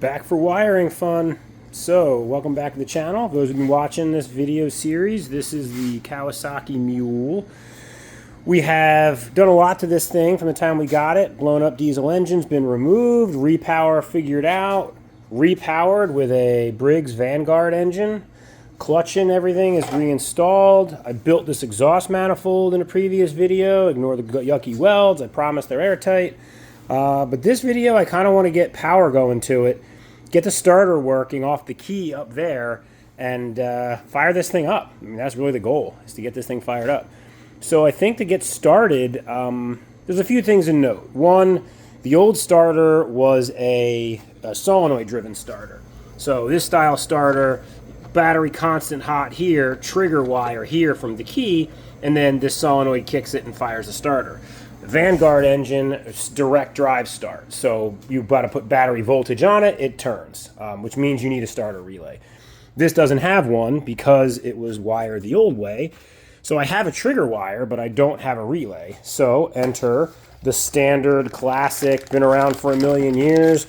Back for wiring fun. So, welcome back to the channel. Those who've been watching this video series, this is the Kawasaki Mule. We have done a lot to this thing from the time we got it. Blown up diesel engine's been removed, Repower figured out, repowered with a Briggs Vanguard engine. Clutch and everything is reinstalled. I built this exhaust manifold in a previous video. Ignore the yucky welds. I promise they're airtight. But this video, I kind of want to get power going to it, get the starter working off the key up there, and fire this thing up. I mean, that's really the goal, is to get this thing fired up. So I think to get started, there's a few things to note. One, the old starter was a solenoid-driven starter. So this style starter, battery constant hot here, trigger wire here from the key, and then this solenoid kicks it and fires the starter. The Vanguard engine, direct drive start. So you've got to put battery voltage on it, it turns, which means you need a starter relay. This doesn't have one because it was wired the old way. So I have a trigger wire, but I don't have a relay. So enter the standard, classic, been around for a million years.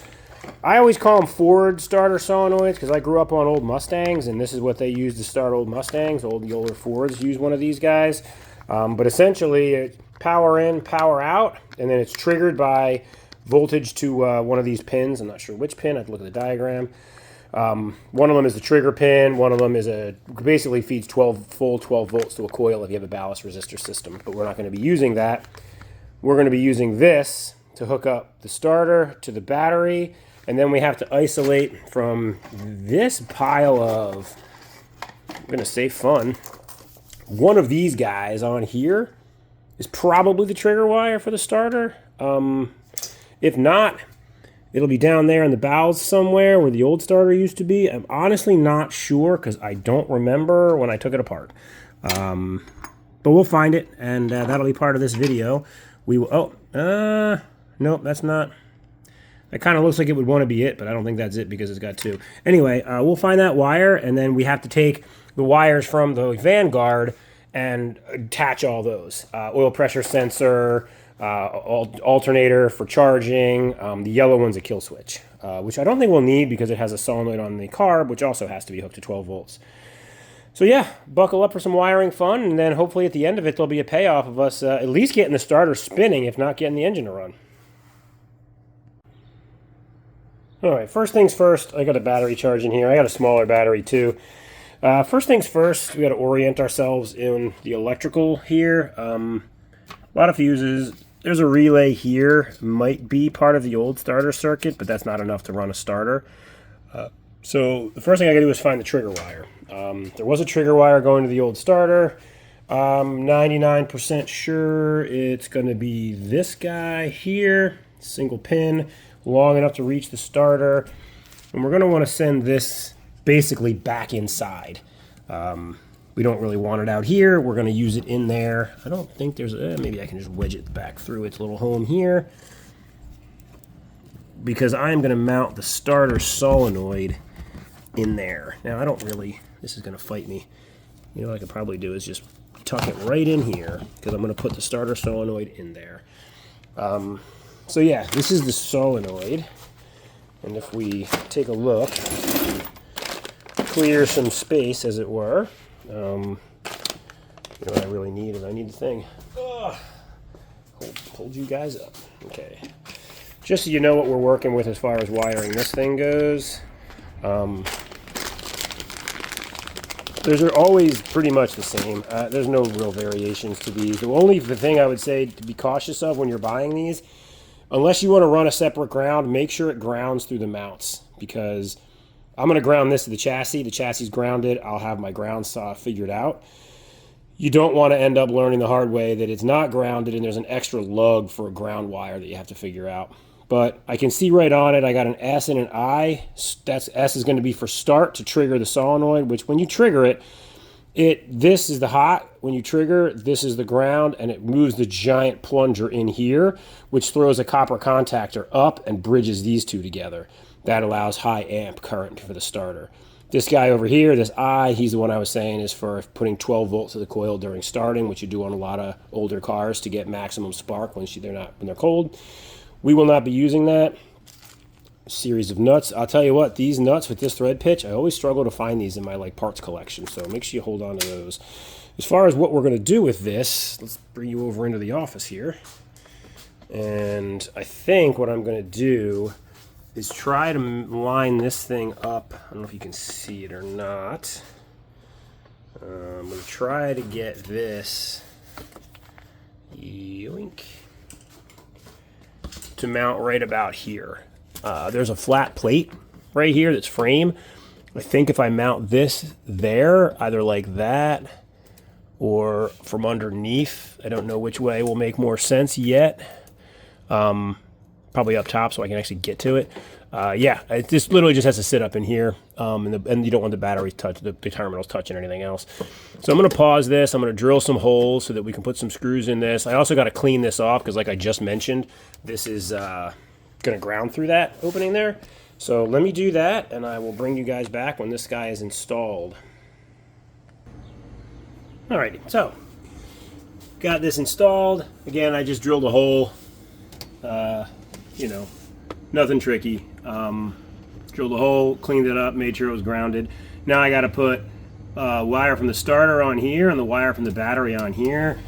I always call them Ford starter solenoids because I grew up on old Mustangs, and this is what they use to start old Mustangs. The older Fords use one of these guys. But essentially, it's power in, power out, and then it's triggered by voltage to one of these pins. I'm not sure which pin. I have to look at the diagram. One of them is the trigger pin. One of them is basically feeds full 12 volts to a coil if you have a ballast resistor system. But we're not going to be using that. We're going to be using this to hook up the starter to the battery. And then we have to isolate from this pile of, I'm going to say fun, one of these guys on here is probably the trigger wire for the starter. If not, it'll be down there in the bowels somewhere where the old starter used to be. I'm honestly not sure because I don't remember when I took it apart. But we'll find it, and that'll be part of this video. We will. Nope, that's not. That kind of looks like it would want to be it, but I don't think that's it because it's got two. Anyway, we'll find that wire, and then we have to take the wires from the Vanguard and attach all those. Oil pressure sensor, alternator for charging. The yellow one's a kill switch, which I don't think we'll need because it has a solenoid on the carb, which also has to be hooked to 12 volts. So yeah, buckle up for some wiring fun, and then hopefully at the end of it, there'll be a payoff of us at least getting the starter spinning, if not getting the engine to run. All right, first things first, I got a battery charge in here. I got a smaller battery too. First things first, we got to orient ourselves in the electrical here. A lot of fuses. There's a relay here. Might be part of the old starter circuit, but that's not enough to run a starter. So the first thing I got to do is find the trigger wire. There was a trigger wire going to the old starter. 99% sure it's going to be this guy here. Single pin, long enough to reach the starter. And we're going to want to send this basically back inside. We don't really want it out here. We're going to use it in there. I don't think there's maybe I can just wedge it back through its little home here, because I'm going to mount the starter solenoid in there. Now I don't really, this is going to fight me. You know what I could probably do is just tuck it right in here, because I'm going to put the starter solenoid in there. So yeah, this is the solenoid, and if we take a look, clear some space, as it were. You know what I really need is I need the thing. Hold you guys up. Okay. Just so you know what we're working with as far as wiring this thing goes. Those are always pretty much the same. There's no real variations to these. The thing I would say to be cautious of when you're buying these, unless you want to run a separate ground, make sure it grounds through the mounts, because I'm going to ground this to the chassis. The chassis is grounded. I'll have my ground saw figured out. You don't want to end up learning the hard way that it's not grounded and there's an extra lug for a ground wire that you have to figure out. But I can see right on it, I got an S and an I. That's S is going to be for start to trigger the solenoid, which when you trigger it, this is the hot. When you trigger, this is the ground, and it moves the giant plunger in here, which throws a copper contactor up and bridges these two together. That allows high amp current for the starter. This guy over here, this I, he's the one I was saying is for putting 12 volts to the coil during starting, which you do on a lot of older cars to get maximum spark when they're cold. We will not be using that. series of nuts. I'll tell you what, these nuts with this thread pitch, I always struggle to find these in my like parts collection, so make sure you hold on to those. As far as what we're going to do with this, let's bring you over into the office here. And I think what I'm going to do is try to line this thing up. I don't know if you can see it or not. I'm going to try to get this, yoink, to mount right about here. There's a flat plate right here that's frame. I think if I mount this there, either like that or from underneath, I don't know which way will make more sense yet. Probably up top so I can actually get to it. Yeah, it just literally just has to sit up in here, and you don't want the batteries the terminals touching anything else. So I'm going to pause this. I'm going to drill some holes so that we can put some screws in this. I also got to clean this off because, like I just mentioned, this is going to ground through that opening there. So let me do that, and I will bring you guys back when this guy is installed. Alrighty, so got this installed. Again, I just drilled a hole. You know, nothing tricky. Drilled a hole, cleaned it up, made sure it was grounded. Now I got to put wire from the starter on here and the wire from the battery on here.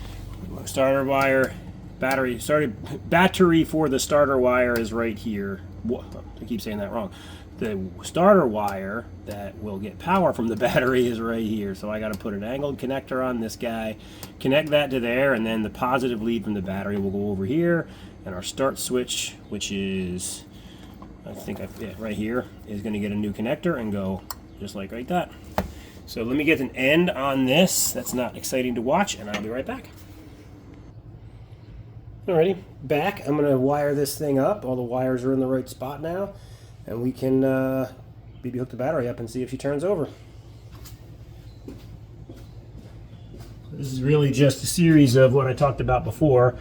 Starter wire, battery for the starter wire is right here. I keep saying that wrong. The starter wire that will get power from the battery is right here. So I got to put an angled connector on this guy, connect that to there, and then the positive lead from the battery will go over here. And our start switch, which is, right here, is going to get a new connector and go just like right that. So let me get an end on this. That's not exciting to watch, and I'll be right back. Alrighty, back. I'm going to wire this thing up. All the wires are in the right spot now, and we can maybe hook the battery up and see if she turns over. This is really just a series of what I talked about before.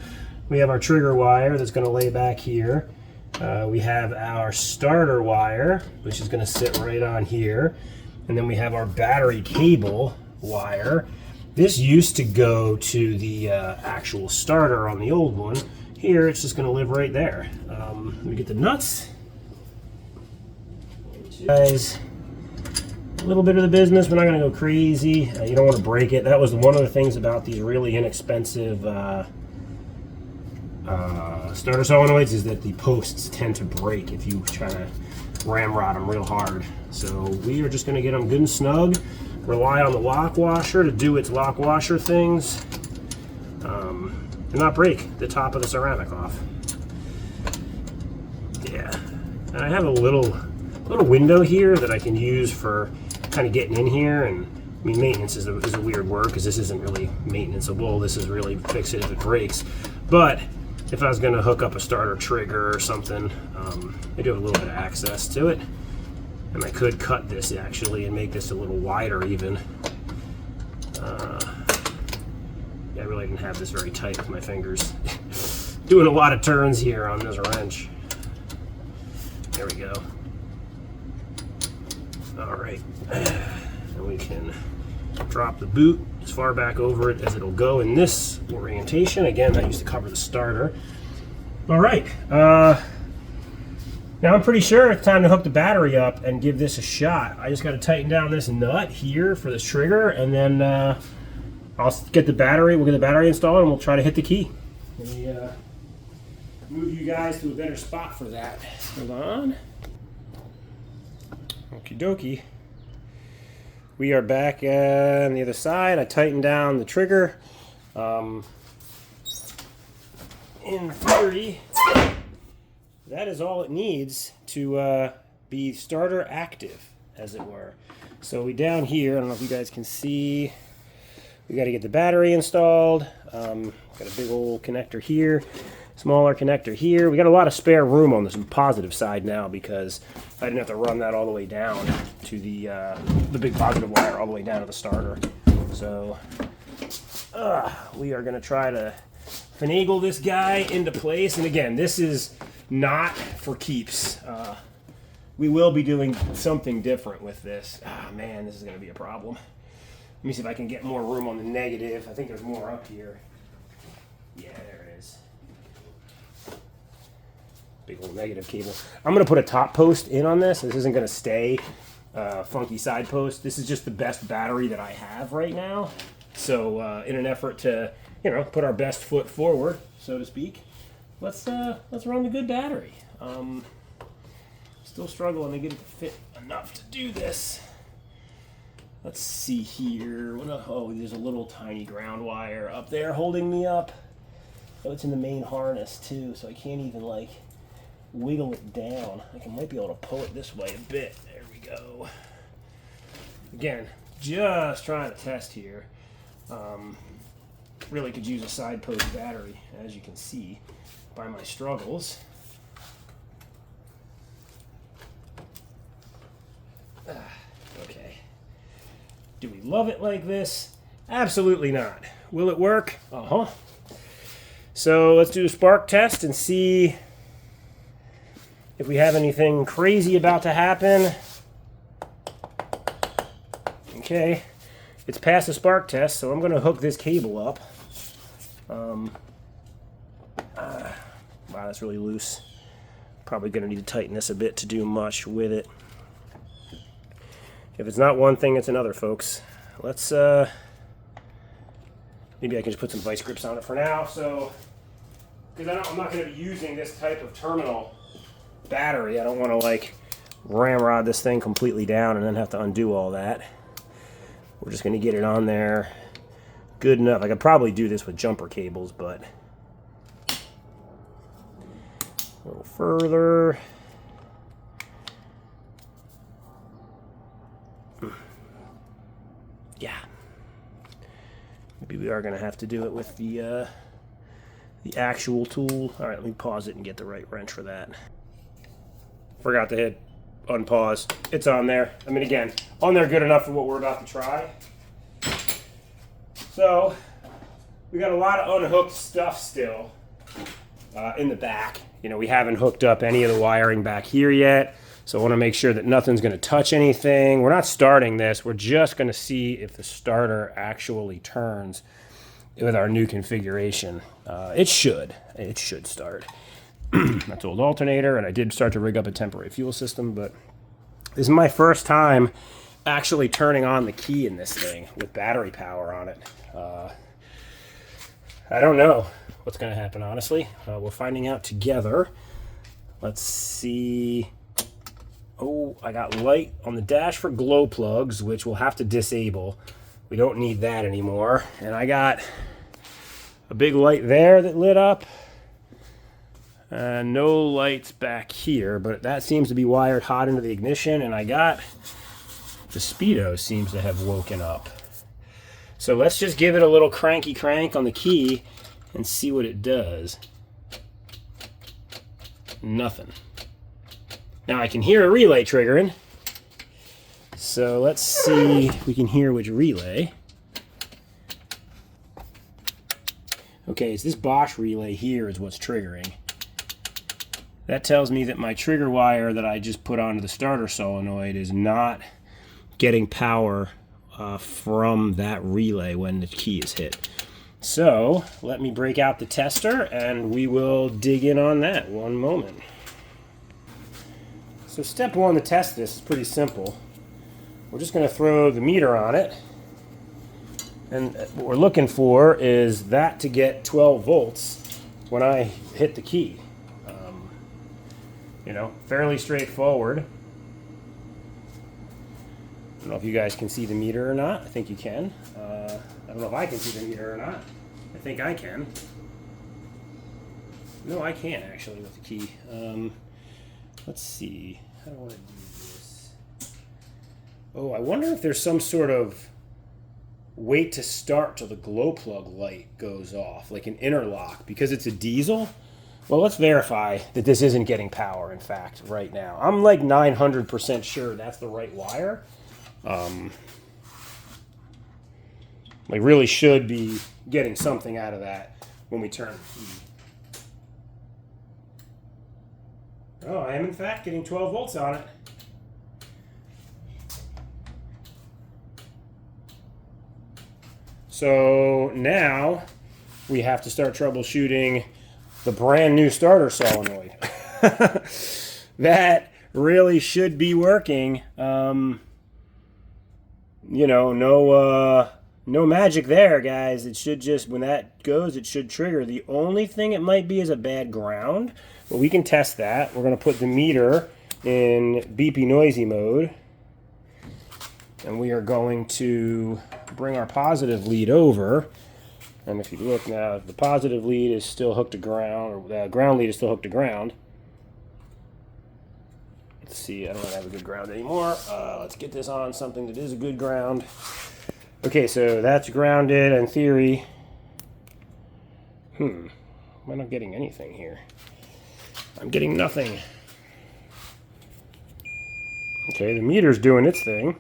We have our trigger wire that's going to lay back here. We have our starter wire, which is going to sit right on here. And then we have our battery cable wire. This used to go to the actual starter on the old one. Here, it's just going to live right there. Let me get the nuts. Guys, a little bit of the business. We're not going to go crazy. You don't want to break it. That was one of the things about these really inexpensive starter solenoids is that the posts tend to break if you try to ramrod them real hard. So we are just going to get them good and snug. Rely on the lock washer to do its lock washer things, and not break the top of the ceramic off. Yeah, and I have a little window here that I can use for kind of getting in here. And I mean, maintenance is a weird word because this isn't really maintenanceable. This is really fix it if it breaks. But if I was going to hook up a starter trigger or something, I do have a little bit of access to it. And I could cut this actually and make this a little wider even. Yeah, I really didn't have this very tight with my fingers. Doing a lot of turns here on this wrench. There we go. All right. And we can drop the boot as far back over it as it'll go in this orientation. Again, I used to cover the starter. All right. Now I'm pretty sure it's time to hook the battery up and give this a shot. I just got to tighten down this nut here for this trigger, and then I'll get the battery. We'll get the battery installed, and we'll try to hit the key. Let me move you guys to a better spot for that. Hold on. Okie dokie. We are back on the other side. I tightened down the trigger. In theory, that is all it needs to be starter active, as it were. So we down here, I don't know if you guys can see, we got to get the battery installed. Got a big old connector here, smaller connector here. We got a lot of spare room on this positive side now because I didn't have to run that all the way down to the big positive wire all the way down to the starter. So we are going to try to finagle this guy into place. And again, this is not for keeps. We will be doing something different with this. Man, this is going to be a problem. Let me see if I can get more room on the negative. I think there's more up here. Yeah, there it is. big old negative cable. I'm going to put a top post in on this. This isn't going to stay funky side post. This is just the best battery that I have right now. So in an effort to, you know, put our best foot forward, so to speak, let's run the good battery. Still struggling to get it to fit enough to do this. Let's see here. Oh, there's a little tiny ground wire up there holding me up. Oh, it's in the main harness too, so I can't even like wiggle it down. I might be able to pull it this way a bit. There we go. Again, just trying to test here. Really could use a side post battery, as you can see by my struggles. Okay. Do we love it like this? Absolutely not. Will it work? Uh-huh. So let's do a spark test and see if we have anything crazy about to happen. Okay. It's past the spark test, so I'm going to hook this cable up. Wow, that's really loose. Probably going to need to tighten this a bit to do much with it. If it's not one thing, it's another, folks. Let's, maybe I can just put some vice grips on it for now, so, because I'm not going to be using this type of terminal battery. I don't want to, like, ramrod this thing completely down and then have to undo all that. We're just going to get it on there good enough. I could probably do this with jumper cables, but a little further. Yeah. Maybe we are going to have to do it with the actual tool. All right, let me pause it and get the right wrench for that. Forgot to hit unpause. It's on there. I mean, again, on there good enough for what we're about to try. So, we got a lot of unhooked stuff still in the back. You know, we haven't hooked up any of the wiring back here yet. So I want to make sure that nothing's going to touch anything. We're not starting this. We're just going to see if the starter actually turns with our new configuration. It should start. That's old alternator, and I did start to rig up a temporary fuel system, but this is my first time actually turning on the key in this thing with battery power on it. I don't know what's going to happen, honestly. We're finding out together. Let's see. Oh, I got light on the dash for glow plugs, which we'll have to disable. We don't need that anymore. And I got a big light there that lit up. No lights back here, but that seems to be wired hot into the ignition. And I got the speedo seems to have woken up. So let's just give it a little cranky crank on the key and see what it does. Nothing. Now I can hear a relay triggering. So let's see if we can hear which relay. Okay, it's this Bosch relay here is what's triggering. That tells me that my trigger wire that I just put onto the starter solenoid is not getting power from that relay when the key is hit. So let me break out the tester and we will dig in on that. One moment. So step one to test this is pretty simple. We're just going to throw the meter on it. And what we're looking for is that to get 12 volts when I hit the key. You know, fairly straightforward. I don't know if you guys can see the meter or not. I think you can. I don't know if I can see the meter or not. I think I can. No, I can't actually with the key. Let's see. How do I want to do this? Oh, I wonder if there's some sort of wait to start till the glow plug light goes off, like an interlock, because it's a diesel. Well, let's verify that this isn't getting power, in fact, right now. I'm like 900% sure that's the right wire. Like really should be getting something out of that when we turn the key. Oh, I am in fact getting 12 volts on it. So now we have to start troubleshooting the brand new starter solenoid. that really should be working. You know, no magic there, guys. It should just, when that goes, it should trigger. The only thing it might be is a bad ground, but we can test that. We're going to put the meter in beepy noisy mode, and we are going to bring our positive lead over. And if you look now, the positive lead is still hooked to ground, or the ground lead is still hooked to ground. Let's see, I don't have a good ground anymore. Let's get this on something that is a good ground. Okay, so that's grounded in theory. I'm not getting anything here. I'm getting nothing. Okay, the meter's doing its thing.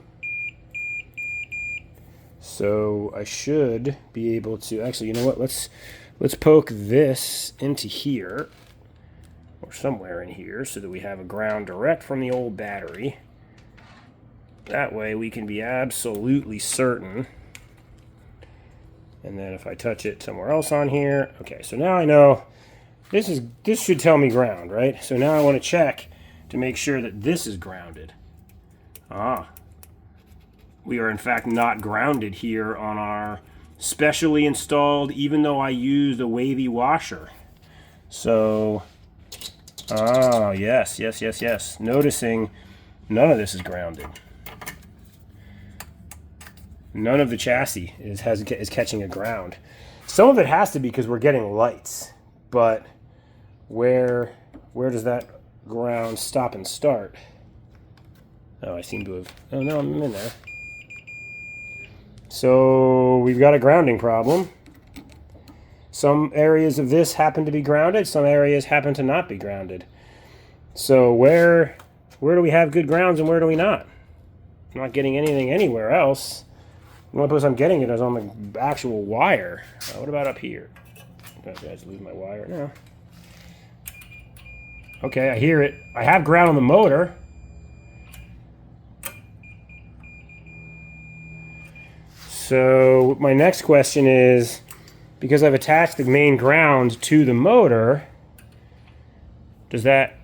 So I should be able to, actually, you know what, let's poke this into here, or somewhere in here, so that we have a ground direct from the old battery. That way we can be absolutely certain. And then if I touch it somewhere else on here, okay, so now I know this should tell me ground, right? So now I want to check to make sure that this is grounded. We are in fact not grounded here on our specially installed, even though I used a wavy washer. So, yes. Noticing none of this is grounded. None of the chassis is catching a ground. Some of it has to be because we're getting lights, but where does that ground stop and start? Oh, I seem to have, oh no, I'm in there. So we've got a grounding problem. Some areas of this happen to be grounded, some areas happen to not be grounded. So where do we have good grounds and where do we not? I'm not getting anything anywhere else. The only place I'm getting it is on the actual wire. What about up here? Did I just lose my wire? No. Okay, I hear it. I have ground on the motor. So my next question is, because I've attached the main ground to the motor, does that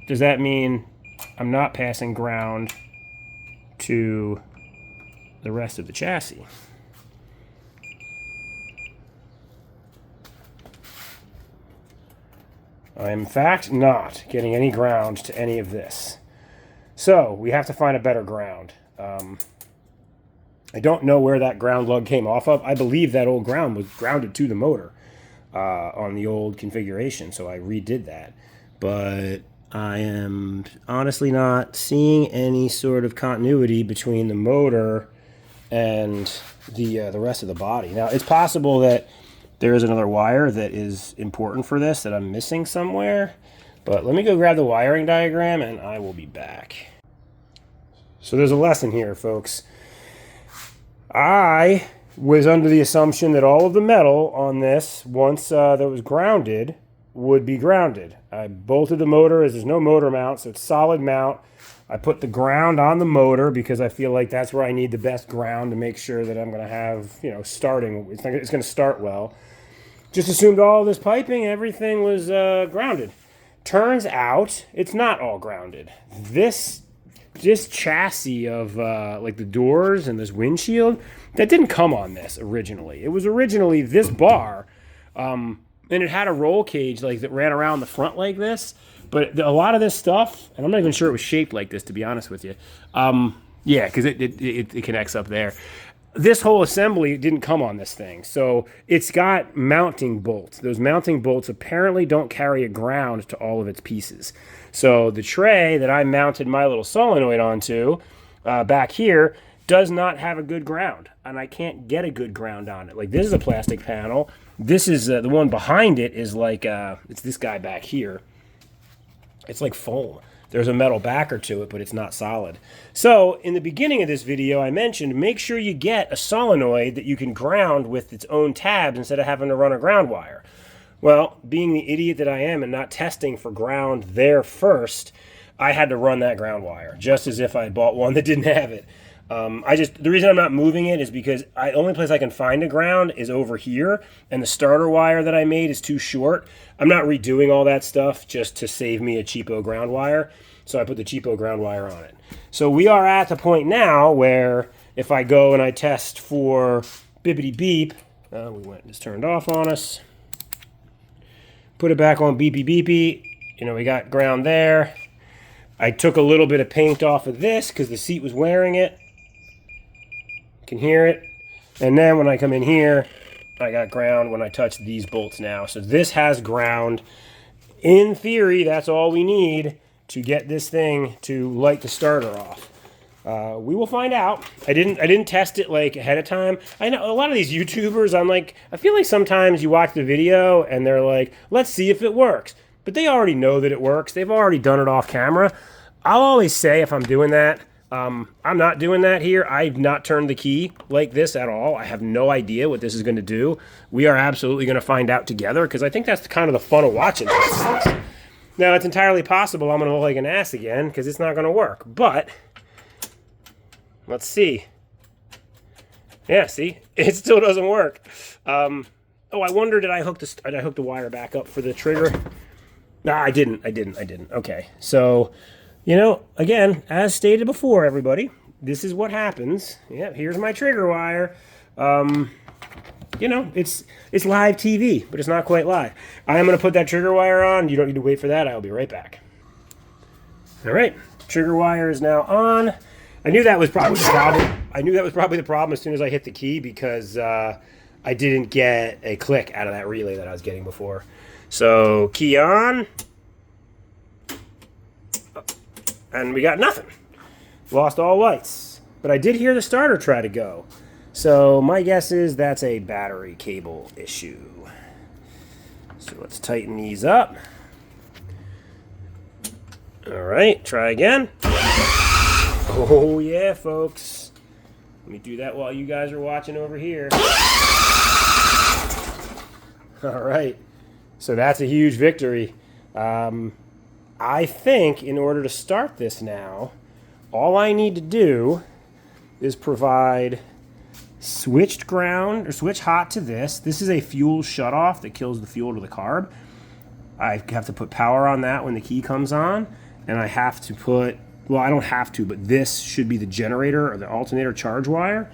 mean I'm not passing ground to the rest of the chassis? I am in fact not getting any ground to any of this. So we have to find a better ground. I don't know where that ground lug came off of. I believe that old ground was grounded to the motor on the old configuration, so I redid that. But I am honestly not seeing any sort of continuity between the motor and the rest of the body. Now, it's possible that there is another wire that is important for this that I'm missing somewhere, but let me go grab the wiring diagram and I will be back. So there's a lesson here, folks. I was under the assumption that all of the metal on this, once that was grounded, would be grounded. I bolted the motor as there's no motor mount, so it's solid mount. I put the ground on the motor because I feel like that's where I need the best ground to make sure that I'm going to have, you know, starting, it's going to start well. Just assumed all this piping, everything was grounded. Turns out it's not all grounded. This chassis of like the doors and this windshield, that didn't come on this originally. It was originally this bar, and it had a roll cage like that ran around the front like this. But a lot of this stuff, and I'm not even sure it was shaped like this, to be honest with you. Yeah, because it connects up there. This whole assembly didn't come on this thing. So it's got mounting bolts. Those mounting bolts apparently don't carry a ground to all of its pieces. So the tray that I mounted my little solenoid onto back here does not have a good ground. And I can't get a good ground on it. Like, this is a plastic panel. This is the one behind it is like, it's this guy back here. It's like foam. There's a metal backer to it, but it's not solid. So in the beginning of this video, I mentioned make sure you get a solenoid that you can ground with its own tabs instead of having to run a ground wire. Well, being the idiot that I am and not testing for ground there first, I had to run that ground wire, just as if I bought one that didn't have it. The reason I'm not moving it is because the only place I can find a ground is over here, and the starter wire that I made is too short. I'm not redoing all that stuff just to save me a cheapo ground wire, so I put the cheapo ground wire on it. So we are at the point now where if I go and I test for bippity beep, it's turned off on us. Put it back on beepy beepy. You know, we got ground there. I took a little bit of paint off of this because the seat was wearing it. You can hear it. And then when I come in here, I got ground when I touch these bolts now. So this has ground. In theory, that's all we need to get this thing to light the starter off. We will find out. I didn't test it like ahead of time. I know a lot of these YouTubers, I feel like sometimes you watch the video and they're like, let's see if it works. But they already know that it works. They've already done it off camera. I'll always say if I'm doing that, I'm not doing that here. I've not turned the key like this at all. I have no idea what this is going to do. We are absolutely going to find out together because I think that's kind of the fun of watching this. Now, it's entirely possible I'm going to look like an ass again because it's not going to work. But let's see. Yeah, see? It still doesn't work. Oh, I wonder, did I hook the wire back up for the trigger? No, I didn't. Okay, so, you know, again, as stated before, everybody, this is what happens. Yeah, here's my trigger wire. You know, it's live TV, but it's not quite live. I am going to put that trigger wire on. You don't need to wait for that. I'll be right back. All right, trigger wire is now on. I knew that was probably the problem as soon as I hit the key because I didn't get a click out of that relay that I was getting before. So, key on. And we got nothing. Lost all lights. But I did hear the starter try to go. So, my guess is that's a battery cable issue. So, let's tighten these up. Alright, try again. Oh, yeah, folks. Let me do that while you guys are watching over here. Alright. So that's a huge victory. I think in order to start this now, all I need to do is provide switched ground or switch hot to this. This is a fuel shutoff that kills the fuel to the carb. I have to put power on that when the key comes on, and I have to put, well, I don't have to, but this should be the generator or the alternator charge wire.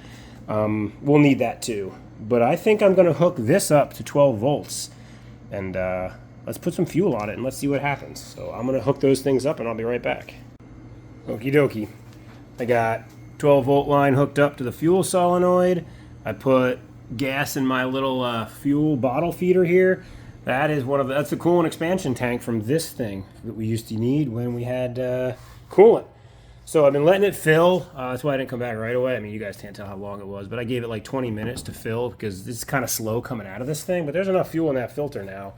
We'll need that too. But I think I'm going to hook this up to 12 volts. And let's put some fuel on it and let's see what happens. So I'm going to hook those things up and I'll be right back. Okie dokie. I got 12 volt line hooked up to the fuel solenoid. I put gas in my little fuel bottle feeder here. That's the coolant expansion tank from this thing that we used to need when we had coolant. So I've been letting it fill. That's why I didn't come back right away. I mean, you guys can't tell how long it was, but I gave it like 20 minutes to fill because it's kind of slow coming out of this thing. But there's enough fuel in that filter now.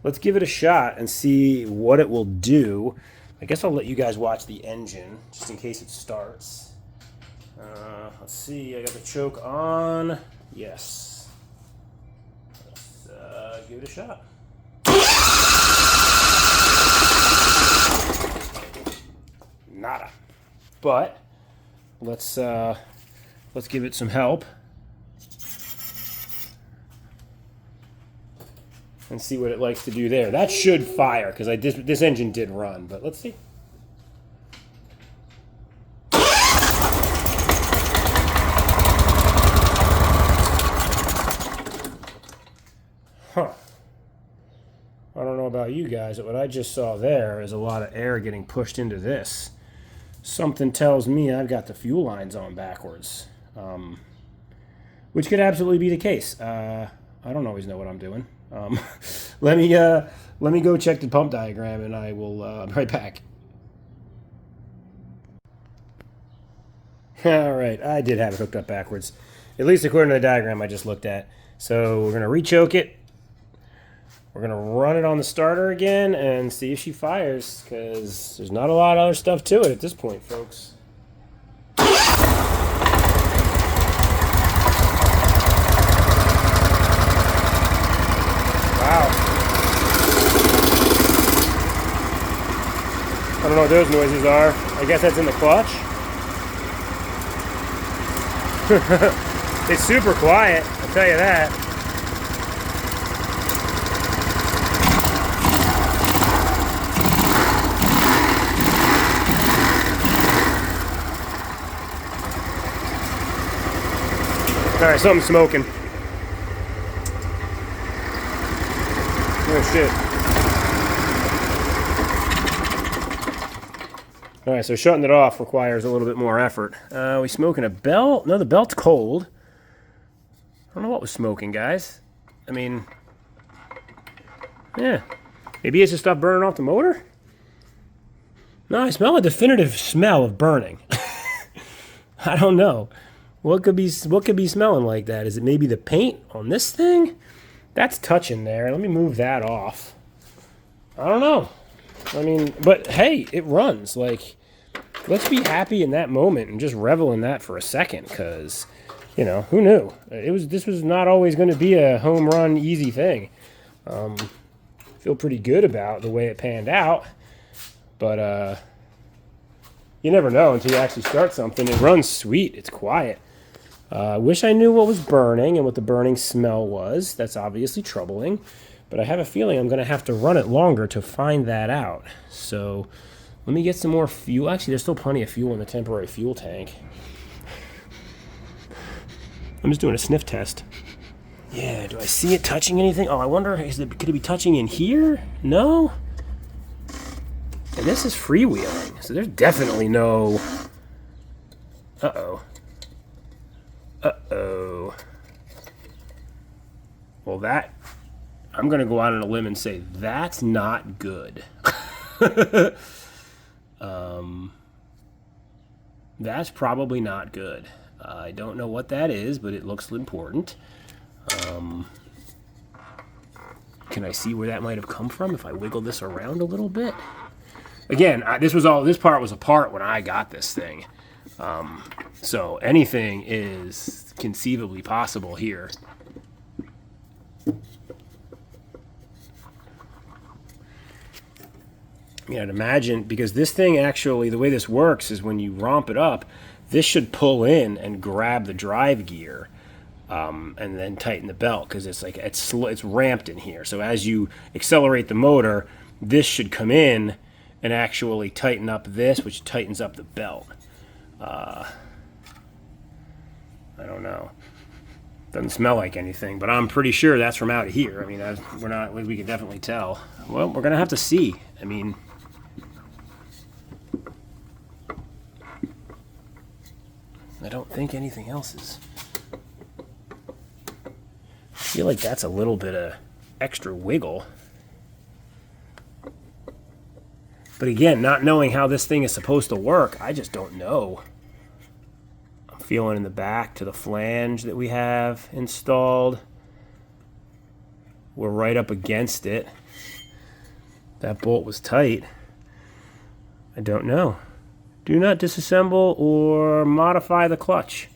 Let's give it a shot and see what it will do. I guess I'll let you guys watch the engine just in case it starts. Let's see. I got the choke on. Yes. Let's give it a shot. Nada. But let's give it some help and see what it likes to do there. That should fire because this engine did run, but let's see. Huh. I don't know about you guys, but what I just saw there is a lot of air getting pushed into this. Something tells me I've got the fuel lines on backwards, which could absolutely be the case. I don't always know what I'm doing. Let me go check the pump diagram, and I will be right back. All right, I did have it hooked up backwards, at least according to the diagram I just looked at. So we're gonna rechoke it. We're going to run it on the starter again and see if she fires, because there's not a lot of other stuff to it at this point, folks. Wow. I don't know what those noises are. I guess that's in the clutch. It's super quiet, I'll tell you that. Alright, something's smoking. Oh shit. Alright, so shutting it off requires a little bit more effort. We smoking a belt? No, the belt's cold. I don't know what was smoking, guys. I mean, yeah. Maybe it's just stuff burning off the motor? No, I smell a definitive smell of burning. I don't know. What could be smelling like that? Is it maybe the paint on this thing? That's touching there. Let me move that off. I don't know. I mean, but hey, it runs. Like, let's be happy in that moment and just revel in that for a second, because, you know, who knew? This was not always going to be a home run easy thing. Feel pretty good about the way it panned out, but you never know until you actually start something. It runs sweet. It's quiet. I wish I knew what was burning and what the burning smell was. That's obviously troubling, but I have a feeling I'm going to have to run it longer to find that out. So let me get some more fuel. Actually, there's still plenty of fuel in the temporary fuel tank. I'm just doing a sniff test. Yeah, do I see it touching anything? Oh, I wonder, could it be touching in here? No? And this is freewheeling, so there's definitely no... Uh-oh. Uh-oh. Well, that... I'm going to go out on a limb and say that's not good. That's probably not good. I don't know what that is, but it looks important. Can I see where that might have come from if I wiggle this around a little bit? Again, this part was apart when I got this thing. So anything is conceivably possible here. Yeah, I'd imagine, because this thing actually, the way this works is when you romp it up, this should pull in and grab the drive gear, and then tighten the belt, because it's like it's ramped in here. So as you accelerate the motor, this should come in and actually tighten up this, which tightens up the belt. I don't know. Doesn't smell like anything, but I'm pretty sure that's from out here. I mean, we can definitely tell. Well, we're gonna have to see. I mean, I don't think anything else is. I feel like that's a little bit of extra wiggle. But again, not knowing how this thing is supposed to work, I just don't know. I'm feeling in the back to the flange that we have installed. We're right up against it. That bolt was tight. I don't know. Do not disassemble or modify the clutch.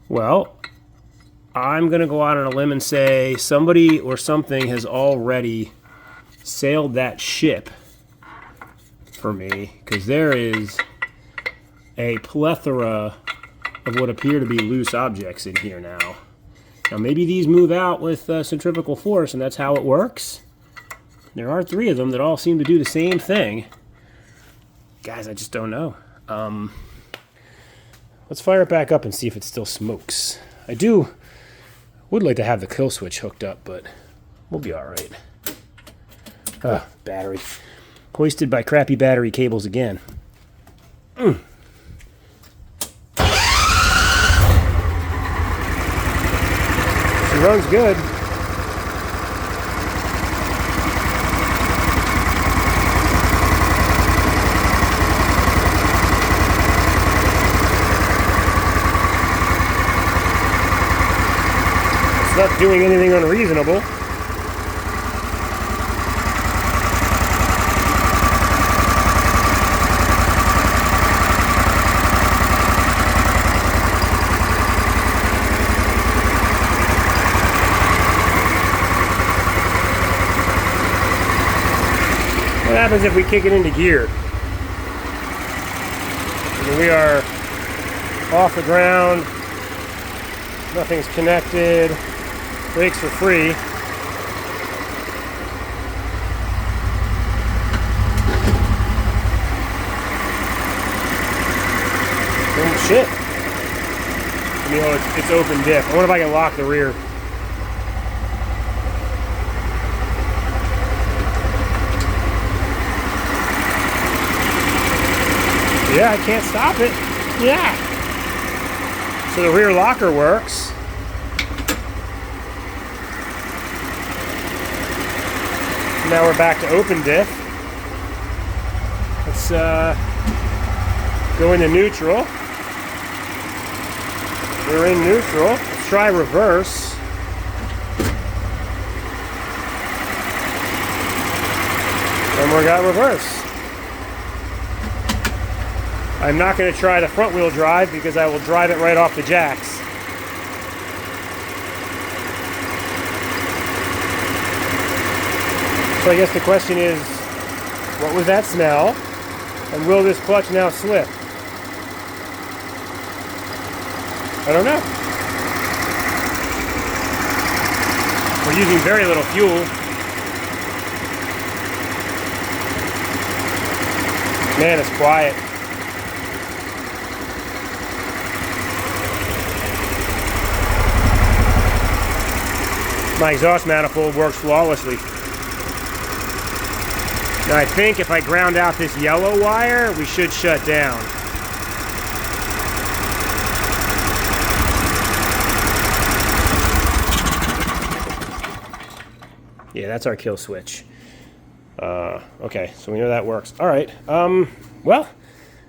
Well, I'm going to go out on a limb and say somebody or something has already sailed that ship for me, because there is a plethora of what appear to be loose objects in here now. Now maybe these move out with centrifugal force, and that's how it works. There are 3 of them that all seem to do the same thing. Guys, I just don't know. Let's fire it back up and see if it still smokes. I would like to have the kill switch hooked up, but we'll be all right. Battery. Hoisted by crappy battery cables again. She runs good. It's not doing anything unreasonable. What happens if we kick it into gear? I mean, we are off the ground, Nothing's connected. Brakes are free. Oh shit. You know, it's open diff. I wonder if I can lock the rear. Yeah, I can't stop it. Yeah. So the rear locker works. Now we're back to open diff. Let's go into neutral. We're in neutral. Let's try reverse. And we got reverse. I'm not going to try the front wheel drive because I will drive it right off the jacks. So I guess the question is, what was that smell? And will this clutch now slip? I don't know. We're using very little fuel. Man, it's quiet. My exhaust manifold works flawlessly. Now I think if I ground out this yellow wire, we should shut down. Yeah, that's our kill switch. Okay, so we know that works. All right, well,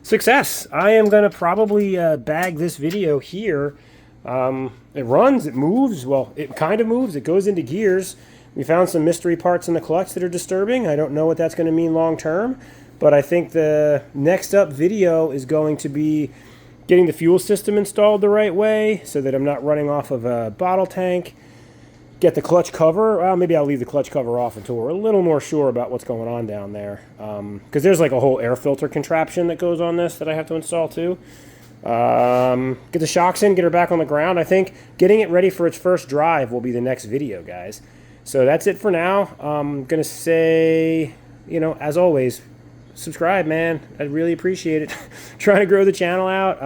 success. I am gonna probably bag this video here. It runs, it moves, well, it kind of moves, it goes into gears. We found some mystery parts in the clutch that are disturbing. I don't know what that's going to mean long term, but I think the next up video is going to be getting the fuel system installed the right way so that I'm not running off of a bottle tank. Get the clutch cover. Well, maybe I'll leave the clutch cover off until we're a little more sure about what's going on down there. Because there's like a whole air filter contraption that goes on this that I have to install too. Get the shocks in, get her back on the ground. I think getting it ready for its first drive will be the next video, guys. So that's it for now. I'm going to say, you know, as always, subscribe, man. I'd really appreciate it. Trying to grow the channel out.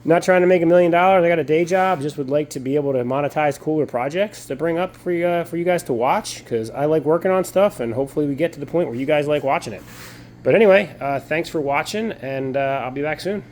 Not trying to make $1 million. I got a day job. Just would like to be able to monetize cooler projects to bring up for you guys to watch, because I like working on stuff, and hopefully we get to the point where you guys like watching it. But anyway, thanks for watching, and I'll be back soon.